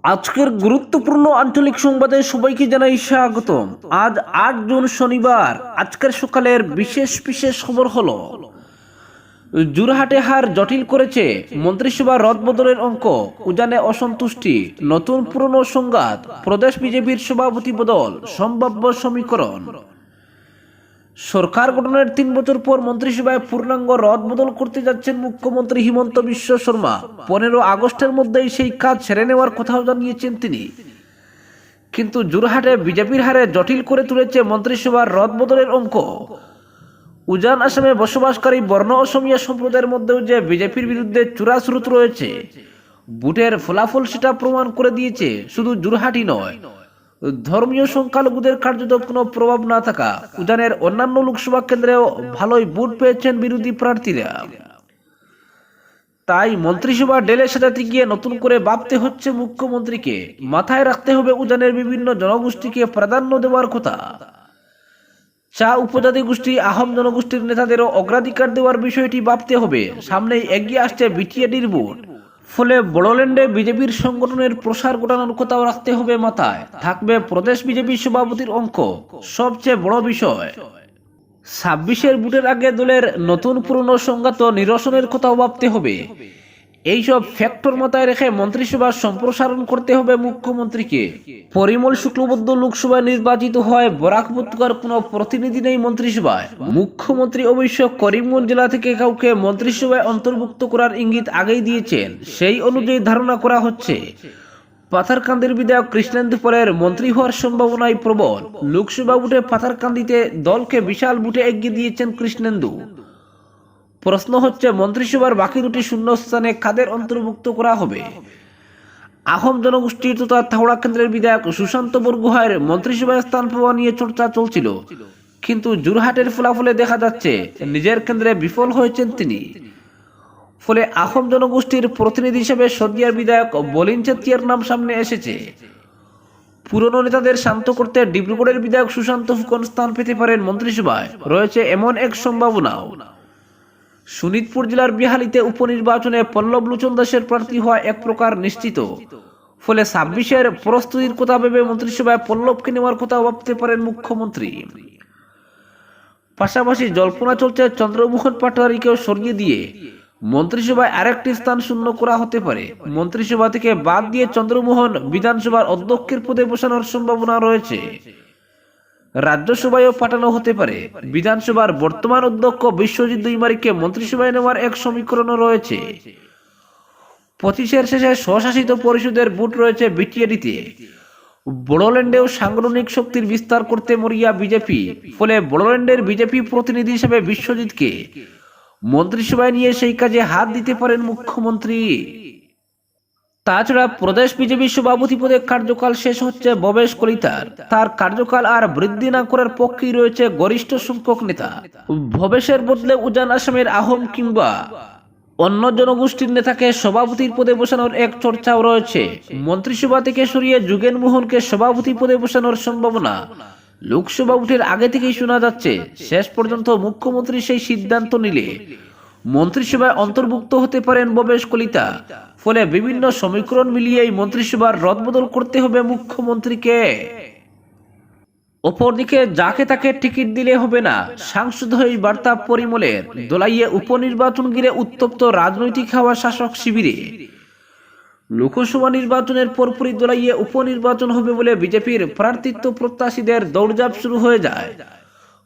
আজকের গুরুত্বপূর্ণ আঞ্চলিক সংবাদে সবাইকে জানাই স্বাগতম। আজ ৮ জুন শনিবার। আজকের সকালের বিশেষ বিশেষ খবর হলো, জোরহাটে হার জটিল করেছে মন্ত্রিসভা রদবদলের অঙ্ক, উজানে অসন্তুষ্টি, নতুন পুরনো সংঘাত, প্রদেশ বিজেপির সভাপতি বদল, সম্ভাব্য সমীকরণ। সরকার গঠনের ৩ বছর পর মন্ত্রিসভায় পূর্ণাঙ্গ রদবদল করতে যাচ্ছেন মুখ্যমন্ত্রী হিমন্ত বিশ্ব শর্মা। ১৫ আগস্টের মধ্যেই সেই কাজ সেরে নেওয়ার কথাও জানিয়েছেন তিনি। কিন্তু জোরহাটে বিজেপির হারে জটিল করে তুলেছে মন্ত্রিসভার রদবদলের অঙ্ক। উজান আসামে বসবাসকারী বর্ণ অসমীয়া সম্প্রদায়ের মধ্যেও যে বিজেপির বিরুদ্ধে চূড়াস্রোত রয়েছে, ভোটের ফলাফল সেটা প্রমাণ করে দিয়েছে। শুধু জোরহাটই নয়, ধর্মীয় সংখ্যালঘুদের কার্যত কোনো প্রভাব না থাকা উজানের অন্যান্য লোকসভা কেন্দ্রেও ভালোই ভোট পেয়েছেন বিরোধী প্রার্থীরা। তাই মন্ত্রিসভা ডেলে সাজাতে গিয়ে নতুন করে ভাবতে হচ্ছে মুখ্যমন্ত্রীকে। মাথায় রাখতে হবে উজানের বিভিন্ন জনগোষ্ঠীকে প্রাধান্য দেওয়ার কথা। চা উপজাতি গোষ্ঠী, আহোম জনগোষ্ঠীর নেতাদেরও অগ্রাধিকার দেওয়ার বিষয়টি ভাবতে হবে। সামনেই এগিয়ে আসছে বিটিএডির ভোট, ফলে বড়োল্যান্ডে বিজেপির সংগঠনের প্রসার ঘটানোর কথাও রাখতে হবে মাথায়। থাকবে প্রদেশ বিজেপি সভাপতির অঙ্ক। সবচেয়ে বড় বিষয়, ২৬-এর ভোটের আগে দলের নতুন পুরনো সংঘাত নিরসনের কথাও ভাবতে হবে। এইসব ফ্যাক্টর মাথায় রেখে মন্ত্রিসভা সম্প্রসারণ করতে হবে মুখ্যমন্ত্রীকে। পরিমল শুক্লবৈদ্য লোকসভায় নির্বাচিত হয়, বরাক উপত্যকার কোনো প্রতিনিধি নেই মন্ত্রিসভায়। মুখ্যমন্ত্রী অবশ্য করিমগঞ্জ জেলা থেকে কাউকে মন্ত্রিসভায় অন্তর্ভুক্ত করার ইঙ্গিত আগেই দিয়েছেন। সেই অনুযায়ী ধারণা করা হচ্ছে, পাথারকান্দির বিধায়ক কৃষ্ণেন্দু পলের মন্ত্রী হওয়ার সম্ভাবনাই প্রবল। লোকসভা ভোটে পাথারকান্দিতে দলকে বিশাল ভোটে এগিয়ে দিয়েছেন কৃষ্ণেন্দু। প্রশ্ন হচ্ছে, মন্ত্রিসভার বাকি দুটি শূন্য স্থানে কাদের অন্তর্ভুক্ত করা হবে? আহোম জনগোষ্ঠীর তথা থাওড়া কেন্দ্রের বিধায়ক সুশান্ত বরগুহাইয়ের মন্ত্রিসভায় স্থান পাওয়া নিয়ে চর্চা চলছিল, কিন্তু জোরহাটের ফলাফলে দেখা যাচ্ছে নিজের কেন্দ্রে বিফল হয়েছেন তিনি। ফলে আহোম জনগোষ্ঠীর প্রতিনিধি হিসেবে সদিয়ার বিধায়ক বলিন চেতিয়ার নাম সামনে এসেছে। পুরনো নেতাদের শান্ত করতে ডিব্রুগড়ের বিধায়ক সুশান্ত ফুকন স্থান পেতে পারেন মন্ত্রিসভায়, রয়েছে এমন এক সম্ভাবনাও। শোনিতপুর জেলার বিহালিতে উপনির্বাচনে পল্লব লোচন দাসের প্রার্থী হওয়া এক প্রকার নিশ্চিত। ফলে ২৬-এর প্রস্তুতির কথা ভেবে মন্ত্রিসভায় পল্লবকে নেওয়ার কথা ভাবতে পারেন মুখ্যমন্ত্রী। পাশাপাশি জল্পনা চলছে চন্দ্রমোহন পাটোয়ারিকেও সরিয়ে দিয়ে মন্ত্রিসভায় আরেকটি স্থান শূন্য করা হতে পারে। মন্ত্রিসভা থেকে বাদ দিয়ে চন্দ্রমোহন বিধানসভার অধ্যক্ষের পদে বসানোর সম্ভাবনা রয়েছে। রাজ্যসভায়ও পাঠানো হতে পারে। বিধানসভার বর্তমান অধ্যক্ষ বিশ্বজিৎ দৈমারিকে মন্ত্রিসভায় নেওয়ার এক সমীকরণও রয়েছে। ২৫-এর শেষে স্বশাসিত পরিষদের ভোট রয়েছে বিটিএডিতে। বড়োল্যান্ডেও সাংগঠনিক শক্তির বিস্তার করতে মরিয়া বিজেপি। ফলে বড়োল্যান্ডের বিজেপি প্রতিনিধি হিসেবে বিশ্বজিৎকে মন্ত্রিসভায় নিয়ে সেই কাজে হাত দিতে পারেন মুখ্যমন্ত্রী। তাছাড়া প্রদেশ বিজেপি সভাপতি পদে কার্যকাল শেষ হচ্ছে ভবেশ কলিতার। তার কার্যকাল আর বৃদ্ধি না করার পক্ষেই রয়েছে গরিষ্ঠ সংখ্যক নেতা। ভবেশের বদলে উজান আসামের আহোম কিংবা অন্য জনগোষ্ঠীর নেতাকে সভাপতির পদে বসানোর এক চর্চাও রয়েছে। মন্ত্রিসভা থেকে সরিয়ে যোগেন মোহনকে সভাপতি পদে বসানোর সম্ভাবনা লোকসভা ভোটের আগে থেকেই শোনা যাচ্ছে। শেষ পর্যন্ত মুখ্যমন্ত্রী সেই সিদ্ধান্ত নিলে মন্ত্রিসভায় অন্তর্ভুক্ত হতে পারেন ভবেশ কলিতা। ফলে বিভিন্ন সমীকরণ মিলিয়েই মন্ত্রিসভার রদবদল করতে হবে মুখ্যমন্ত্রীকে। অপরদিকে যাকে তাকে টিকিট দিলে হবে না, সাংসদ হয়ে বার্তা পরিমলের। দোলাইয়ে উপনির্বাচন ঘিরে উত্তপ্ত রাজনৈতিক হাওয়া শাসক শিবিরে। লোকসভা নির্বাচনের পরপরই দোলাইয়ে উপনির্বাচন হবে বলে বিজেপির প্রার্থিত্ব প্রত্যাশীদের দৌড়ঝাঁপ শুরু হয়ে যায়।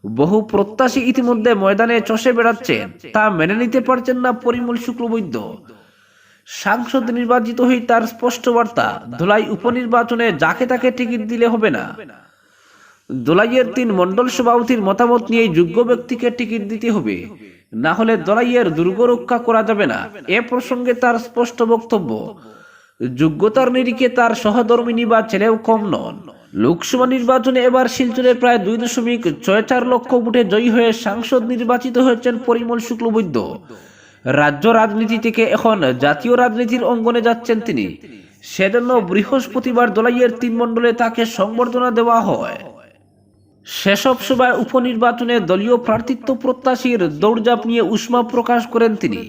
বহু প্রত্যাশী ইতিমধ্যে ময়দানে চষে বেড়াচ্ছেন। তা মেনে নিতে পারছেন না পরিমল শুক্লবৈদ্য। সাংসদ নির্বাচিত হয়ে তার স্পষ্ট বার্তা, ধলাই উপনির্বাচনে যাকে তাকে টিকিট দিলে হবে না। দোলাইয়ের ৩ মন্ডল সভাপতির মতামত নিয়ে যোগ্য ব্যক্তিকে টিকিট দিতে হবে, না হলে দোলাইয়ের দুর্গ রক্ষা করা যাবে না। এ প্রসঙ্গে তার স্পষ্ট বক্তব্য, যোগ্যতার নিরিখে তার সহধর্মিনী বা ছেলেও কম নন। লোকসভা নির্বাচনে এবার শিলচরে প্রায় ২.৬৪ লক্ষ ভোটে জয়ী হয়ে সাংসদ নির্বাচিত হয়েছেন পরিমল শুক্লবৈদ্য। রাজ্য রাজনীতি থেকে এখন জাতীয় রাজনীতির অঙ্গনে যাচ্ছেন তিনি। সেজন্য বৃহস্পতিবার দোলাইয়ের ৩ মণ্ডলে তাকে সংবর্ধনা দেওয়া হয়। সেসব সভায় উপনির্বাচনে দলীয় প্রার্থিত্ব প্রত্যাশীর দৌড়ঝাঁপ নিয়ে উষ্মা প্রকাশ করেন তিনি।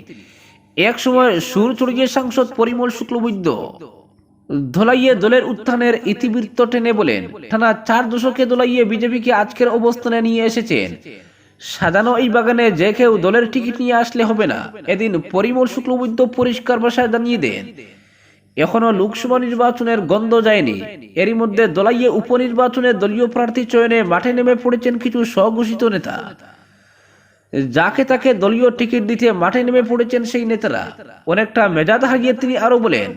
এক সময় সুর চড়িয়ে সাংসদ পরিমল শুক্লবৈদ্য। ধলাইয়ে দলের উত্থানের ইতিবৃত্ত টেনে বলেন, টানা 4 দশকে ধলাইয়ে বিজেপিকে আজকের অবস্থানে নিয়ে এসেছেন। সাজানো এই বাগানে যে কেউ দলের টিকিট নিয়ে আসলে হবে না। এদিন পরিমল শুক্লবৈদ্য পরিষ্কার ভাষায় জানিয়ে দেন, এখনো লোকসভা নির্বাচনের গন্ধ যায়নি। এরই মধ্যে ধলাইয়ে উপনির্বাচনে দলীয় প্রার্থী চয়নে মাঠে নেমে পড়েছেন কিছু স্বঘোষিত নেতা। যাকে তাকে দলীয় টিকিট দিতে মাঠে নেমে পড়েছেন সেই নেতারা। অনেকটা মেজাজ হারিয়ে তিনি আরো বলেন,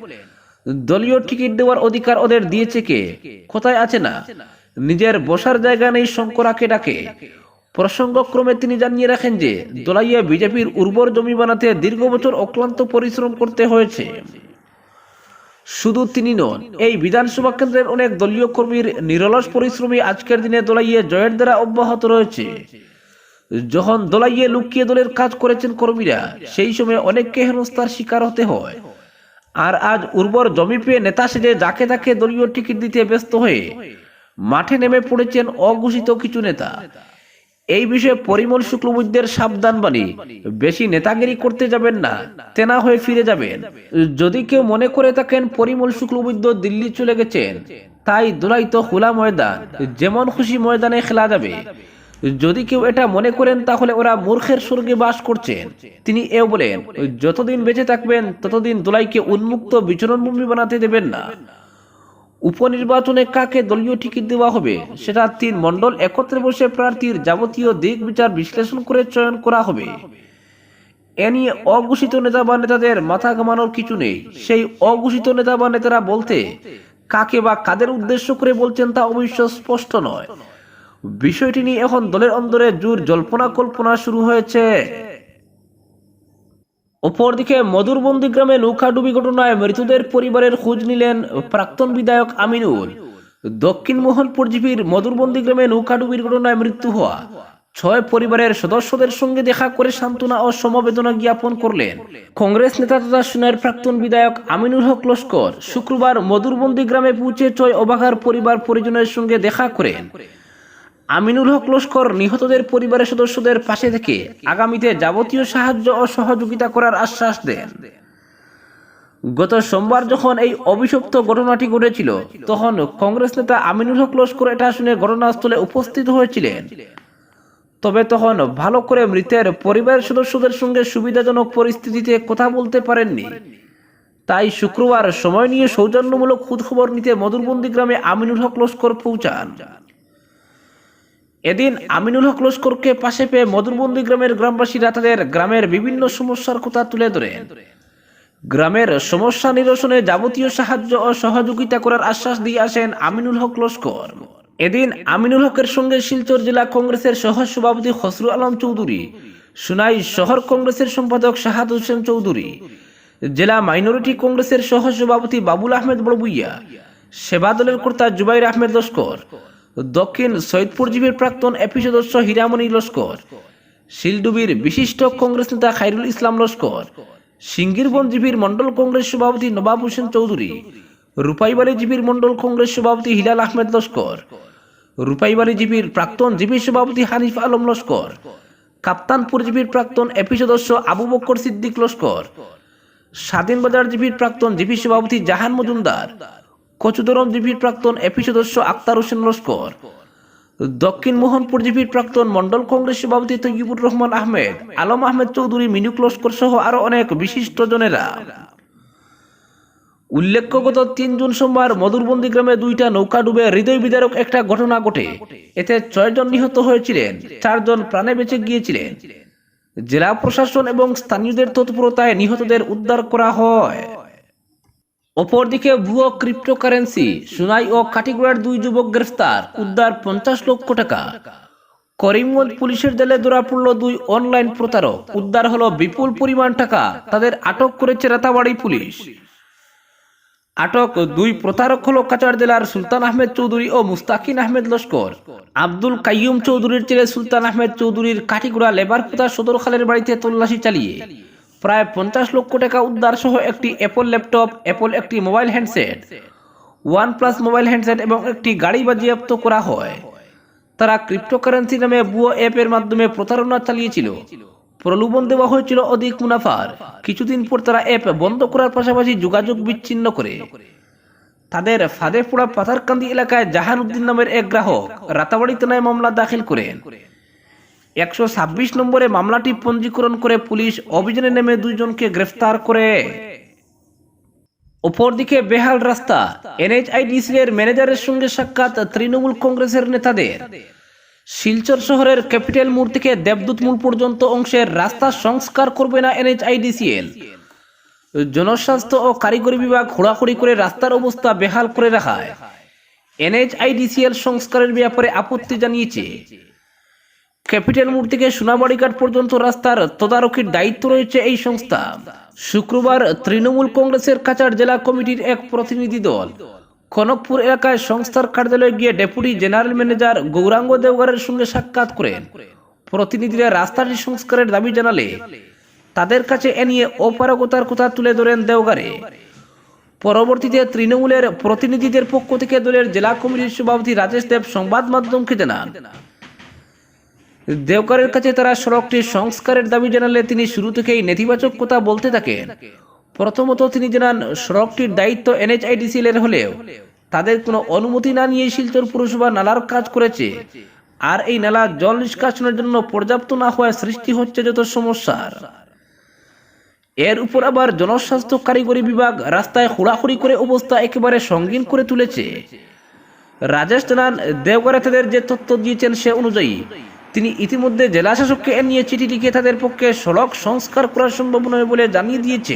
দলীয় টিকিট দেওয়ার অধিকার ওদের দিয়েছে কে? কোথায় আছে না? নিজের বসার জায়গা নেই, শঙ্করাকে ডাকে। প্রসঙ্গক্রমে তিনি জানিয়ে রাখেন যে ধলাইয়ে বিজেপির উর্বর জমি বানাতে দীর্ঘ বছর অক্লান্ত পরিশ্রম করতে হয়েছে। শুধু তিনি নন, এই বিধানসভা কেন্দ্রের অনেক দলীয় কর্মীর নিরলস পরিশ্রমী আজকের দিনে ধলাইয়ে জয়ের দ্বারা অব্যাহত রয়েছে। যখন ধলাইয়ে লুকিয়ে দলের কাজ করেছেন কর্মীরা, সেই সময় অনেককে হেনস্থার শিকার হতে হয়। আর আজ উর্বর জমি পেয়ে নেতা সেজে যাকে তাকে দলীয় টিকিট দিতে ব্যস্ত হয়ে মাঠে নেমে পড়েছেন অঘোষিত কিছু নেতা। এই বিষয়ে পরিমল শুক্লবৈদ্যের সাবধান বাণী, বেশি নেতাগিরি করতে যাবেন না, তেনা হয়ে ফিরে যাবেন। যদি কেউ মনে করে থাকেন পরিমল শুক্লবৈদ্য দিল্লি চলে গেছেন, তাই ধলাই তো খোলা ময়দান, যেমন খুশি ময়দানে খেলা যাবে। যদি কেউ এটা মনে করেন তাহলে ওরা মূর্খের স্বর্গে বাস করছেন। তিনি এও বলেন, যতদিন বেঁচে থাকবেন ততদিন ধলাইকে উন্মুক্ত বিচরণভূমি বানাতে দেবেন না। উপনির্বাচনে কাকে দলীয় টিকিট দেওয়া হবে সেটা 3 মণ্ডল একত্রে বসে প্রার্থীর যাবতীয় দিক বিচার বিশ্লেষণ করে চয়ন করা হবে। এ নিয়ে অঘোষিত নেতা বা নেতাদের মাথা ঘামানোর কিছু নেই। সেই অঘোষিত নেতা বা নেতারা বলতে কাকে বা কাদের উদ্দেশ্য করে বলছেন তা অবশ্য স্পষ্ট নয়। বিষয়টি নিয়ে এখন দলের অন্দরে জোর জল্পনা কল্পনা শুরু হয়েছে। অপরদিকে মধুরবন্দি গ্রামে নৌকাডুবি ঘটনায় মৃতদের পরিবারের খোঁজ নিলেন প্রাক্তন বিধায়ক আমিনুল। দক্ষিণ মোহনপুর জিপির মধুরবন্দি গ্রামে নৌকাডুবির ঘটনায় মৃত্যু হওয়া 6 পরিবারের সদস্যদের সঙ্গে দেখা করে সান্ত্বনা ও সমবেদনা জ্ঞাপন করলেন কংগ্রেস নেতা তথা সোনার প্রাক্তন বিধায়ক আমিনুল হক লস্কর। শুক্রবার মধুরবন্দি গ্রামে পৌঁছে 6 অবাঘার পরিবার পরিজনের সঙ্গে দেখা করেন। আমিনুল হক লস্কর নিহতদের পরিবারের সদস্যদের পাশে থেকে আগামীতে যাবতীয় সাহায্য ও সহযোগিতা করার আশ্বাস দেন। গত সোমবার যখন এই অভিশপ্ত ঘটনাটি ঘটেছিল, তখন কংগ্রেস নেতা আমিনুল হক লস্কর এটা শুনে ঘটনাস্থলে উপস্থিত হয়েছিলেন। তবে তখন ভালো করে মৃতের পরিবারের সদস্যদের সঙ্গে সুবিধাজনক পরিস্থিতিতে কথা বলতে পারেননি। তাই শুক্রবার সময় নিয়ে সৌজন্যমূলক খোঁজখবর নিতে মধুরবন্দি গ্রামে আমিনুল হক লস্কর পৌঁছান। এদিন আমিনুল হক লস্করকে পাশে পেয়ে মধুরবন্দি গ্রামের গ্রামবাসীরা তাদের গ্রামের বিভিন্ন সমস্যার কথা তুলে ধরেন। গ্রামের সমস্যা নিরসনে যাবতীয় সাহায্য ও সহযোগিতা করার আশ্বাস দিয়ে আসেন আমিনুল হক লস্কর। এদিন আমিনুল হকের সঙ্গে শিলচর জেলা কংগ্রেসের সহ সভাপতি খসরু আলম চৌধুরী, সুনাই শহর কংগ্রেসের সম্পাদক শাহাদ হোসেন চৌধুরী, জেলা মাইনরিটি কংগ্রেসের সহ সভাপতি বাবুল আহমেদ বড়বুইয়া, সেবা দলের কর্তা জুবাইর আহমেদ লস্কর, দক্ষিণ সৈয়দপুর জিপির প্রাক্তন এপি সদস্য হীরামণি লস্কর, শিলডুবির বিশিষ্ট কংগ্রেস নেতা খাইরুল ইসলাম লস্কর, সিঙ্গিরবন জিপির মন্ডল কংগ্রেস সভাপতি নবাব হোসেন চৌধুরী, রূপাইবাড়ি জিপির মন্ডল কংগ্রেস সভাপতি হিলাল আহমেদ লস্কর, রূপাইবাড়ি জিপির প্রাক্তন জিপি সভাপতি হানিফ আলম লস্কর, কাপ্তানপুর জিপির প্রাক্তন এপি সদস্য আবু বক্কর সিদ্দিক লস্কর, স্বাধীনবাজার জিপির প্রাক্তন জিপি সভাপতি জাহান মজুমদার, কচুদরম জিপির প্রাক্তন এপি সদস্য আক্তার হোসেন লস্কর, দক্ষিণ মোহনপুর জিপির প্রাক্তন মন্ডল কংগ্রেস সভাপতি তৈয়বুর রহমান আহমেদ, আলম আহমেদ চৌধুরী, মিনুক লস্কর সহ আরো অনেক বিশিষ্ট জনেরা। উল্লেখ্য, গত 3 জুন সোমবার মধুরবন্দি গ্রামে 2টা নৌকা ডুবে হৃদয় বিদারক একটা ঘটনা ঘটে। এতে 6 জন নিহত হয়েছিলেন, 4 জন প্রাণে বেঁচে গিয়েছিলেন। জেলা প্রশাসন এবং স্থানীয়দের তৎপরতায় নিহতদের উদ্ধার করা হয়। অপরদিকে ভুয়ো ক্রিপ্টোকারেন্সি, সুনাই ও কাটিগড়ার 2 যুবক গ্রেফতার, উদ্ধার 50 লক্ষ টাকা। করিমগঞ্জ পুলিশের জালে ধরা পড়ল 2 অনলাইন প্রতারক, উদ্ধার হলো বিপুল পরিমাণ টাকা। তাদের আটক করেছে রাতাবাড়ি পুলিশ। আটক 2 প্রতারক হলো কাছাড় জেলার সুলতান আহমেদ চৌধুরী ও মুস্তাকিন আহমেদ লস্কর। আব্দুল কাইয়ুম চৌধুরীর ছেলে সুলতান আহমেদ চৌধুরীর কাটিগড়া লেবারপোতা সদরখালের বাড়িতে তল্লাশি চালিয়ে প্রায় 50 লক্ষ টাকা উদ্ধার সহ একটি অ্যাপল ল্যাপটপ, অ্যাপল একটি mobile handset, OnePlus mobile handset এবং একটি গাড়ি বাজেয়াপ্ত করা হয়। তারা ক্রিপ্টোকারেন্সি নামে ভুয়ো অ্যাপের মাধ্যমে প্রতারণা চালিয়েছিল। প্রলোভন দেওয়া হয়েছিল অধিক মুনাফার। কিছুদিন পর তারা অ্যাপ বন্ধ করার পাশাপাশি যোগাযোগ বিচ্ছিন্ন করে। তাদের ফাদেপুরা পাথারকান্দি এলাকায় জাহানউদ্দিন নামের এক গ্রাহক রাতাবাড়ি থানায় মামলা দাখিল করেন। 126 নম্বরে মামলাটি পঞ্জীকরণ করে পুলিশ অভিযানে নেমে 2 জনকে গ্রেফতার করে। অপরদিকে বেহাল রাস্তা, NHIDCL এর ম্যানেজারের সঙ্গে সাক্ষাৎ তৃণমূল কংগ্রেসের নেতাদের। শিলচর শহরের ক্যাপিটাল মোড় থেকে দেবদূত মোড় পর্যন্ত অংশের রাস্তা সংস্কার করবে না NHIDCL। জনস্বাস্থ্য ও কারিগরি বিভাগ খোঁড়াখুড়ি করে রাস্তার অবস্থা বেহাল করে রাখায় NHIDCL সংস্কারের ব্যাপারে আপত্তি জানিয়েছে। ক্যাপিটাল মোড় থেকে সোনাবাড়িঘাট পর্যন্ত রাস্তার তদারকির দায়িত্ব রয়েছে এই সংস্থা। শুক্রবার তৃণমূল কংগ্রেসের কাছাড় জেলা কমিটির এক প্রতিনিধি দল কনকপুর এলাকায় সংস্থার কার্যালয়ে গিয়ে ডেপুটি জেনারেল ম্যানেজার গৌরাঙ্গ দেওগারের সঙ্গে সাক্ষাৎ করেন। প্রতিনিধিরা রাস্তাটি সংস্কারের দাবি জানালে তাদের কাছে এ নিয়ে অপারগতার কথা তুলে ধরেন দেওগারে। পরবর্তীতে তৃণমূলের প্রতিনিধিদের পক্ষ থেকে দলের জেলা কমিটির সভাপতি রাজেশ দেব সংবাদ মাধ্যমকে জানান, দেওগারের কাছে তারা সড়কটি সংস্কারের দাবি জানালে তিনি শুরু থেকেই নেতিবাচক কথা বলতে থাকেন। প্রথমত তিনি জানান, সড়কটির দায়িত্ব NHIDCL এর হলেও তাদের কোনো অনুমতি না নিয়ে শিলচর পুরসভা নালার কাজ করেছে, আর এই নালা জল নিষ্কাশনের জন্য পর্যাপ্ত না হওয়ায় সৃষ্টি হচ্ছে যত সমস্যার। এর উপর আবার জনস্বাস্থ্য কারিগরি বিভাগ রাস্তায় খোঁড়াখুড়ি করে অবস্থা একেবারে সঙ্গীন করে তুলেছে। রাজেশ জানান, দেওগারে তাদের যে তথ্য দিয়েছেন সে অনুযায়ী তিনি ইতিমধ্যে জেলা শাসককে এ নিয়ে চিঠি লিখে তাদের পক্ষে সড়ক সংস্কার করা সম্ভব নয় বলে জানিয়ে দিয়েছে।